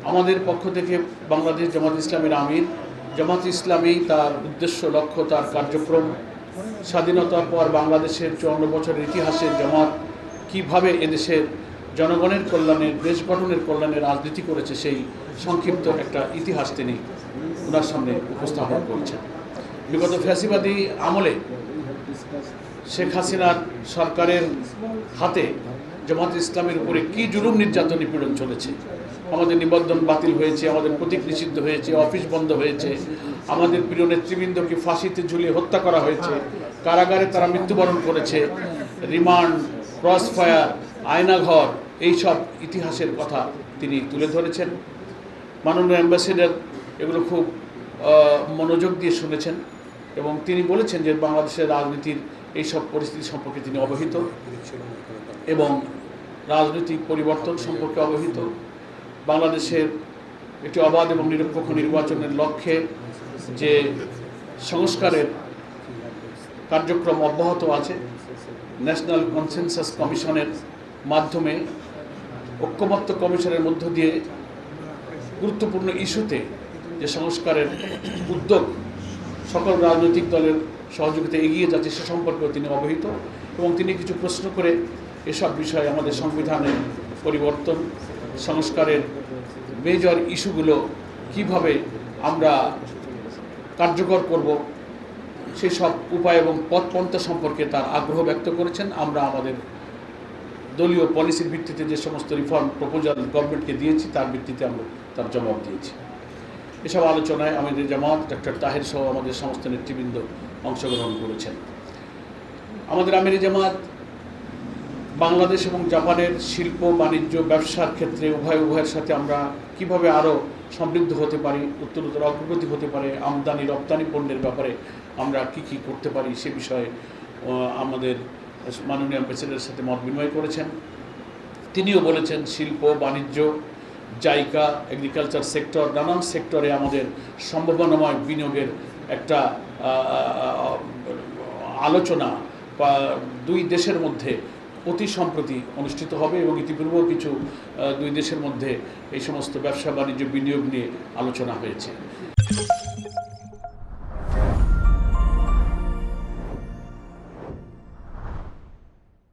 আমাদের পক্ষ থেকে বাংলাদেশ জামাত ইসলামের আমির, জামাত ইসলামী তার উদ্দেশ্য, লক্ষ্য, তার কার্যক্রম, স্বাধীনতার পর বাংলাদেশের 54 বছরের ইতিহাসের জামাত কীভাবে এদেশের জনগণের কল্যাণে, দেশ গঠনের কল্যাণে রাজনীতি করেছে, সেই সংক্ষিপ্ত একটা ইতিহাস তিনি ওনার সামনে উপস্থাপন করছেন। বিগত ফ্যাসিবাদী আমলে শেখ হাসিনার সরকারের হাতে জামাত ইসলামের উপরে কী জুলুম, নির্যাতন, নিপীড়ন চলেছে। আমাদের নিবন্ধন বাতিল হয়েছে, আমাদের প্রতীক নিষিদ্ধ হয়েছে, অফিস বন্ধ হয়েছে, আমাদের প্রিয় নেতৃবৃন্দকে ফাঁসিতে ঝুলিয়ে হত্যা করা হয়েছে, কারাগারে তারা মৃত্যুবরণ করেছে, রিমান্ড, ক্রস ফায়ার, আয়নাঘর, এইসব ইতিহাসের কথা তিনি তুলে ধরেছেন। মাননীয় অ্যাম্বাসেডর এগুলো খুব মনোযোগ দিয়ে শুনেছেন এবং তিনি বলেছেন যে বাংলাদেশের রাজনীতির এইসব পরিস্থিতি সম্পর্কে তিনি অবহিত এবং রাজনৈতিক পরিবর্তন সম্পর্কে অবহিত। বাংলাদেশের একটি অবাধ এবং নিরপেক্ষ নির্বাচনের লক্ষ্যে যে সংস্কারের কার্যক্রম অব্যাহত আছে, ন্যাশনাল কনসেনসাস কমিশনের মাধ্যমে, ঐক্যমত্য কমিশনের মধ্য দিয়ে গুরুত্বপূর্ণ ইস্যুতে যে সংস্কারের উদ্যোগ সকল রাজনৈতিক দলের সহযোগিতা এগিয়ে যাচ্ছে সে সম্পর্কেও তিনি অবহিত এবং তিনি কিছু প্রশ্ন করে এসব বিষয়ে আমাদের সংবিধানের পরিবর্তন, সংস্কারের মেজর ইস্যুগুলো কিভাবে আমরা কার্যকর করব সেই সব উপায় এবং পথপন্থা সম্পর্কে তার আগ্রহ ব্যক্ত করেছেন। আমরা আমাদের দলীয় পলিসির ভিত্তিতে যে সমস্ত রিফর্ম প্রপোজাল গভর্নমেন্টকে দিয়েছি তার ভিত্তিতে আমরা তার জবাব দিয়েছি। এসব আলোচনায় আমাদের জামাত, ডক্টর তাহের সহ আমাদের সমস্ত নেতৃবৃন্দ অংশগ্রহণ করেছেন। আমাদের আমিরি জামাত বাংলাদেশ এবং জাপানের শিল্প, বাণিজ্য, ব্যবসার ক্ষেত্রে উভয়ের সাথে আমরা কিভাবে আরও সমৃদ্ধ হতে পারি, উত্তরোত্তর অগ্রগতি হতে পারে, আমদানি রপ্তানি পণ্যের ব্যাপারে আমরা কি করতে পারি সে বিষয়ে আমাদের মাননীয় অ্যাম্বাসেডরের সাথে মত বিনিময় করেছেন। তিনিও বলেছেন শিল্প, বাণিজ্য, জাইকা, এগ্রিকালচার সেক্টর, নানান সেক্টরে আমাদের সম্ভাবনাময় বিনিয়োগের একটা আলোচনা বা দুই দেশের মধ্যে অতি সম্প্রতি অনুষ্ঠিত হবে এবং ইতিপূর্বেও কিছু দুই দেশের মধ্যে এই সমস্ত ব্যবসা বাণিজ্য বিনিয়োগ নিয়ে আলোচনা হয়েছে।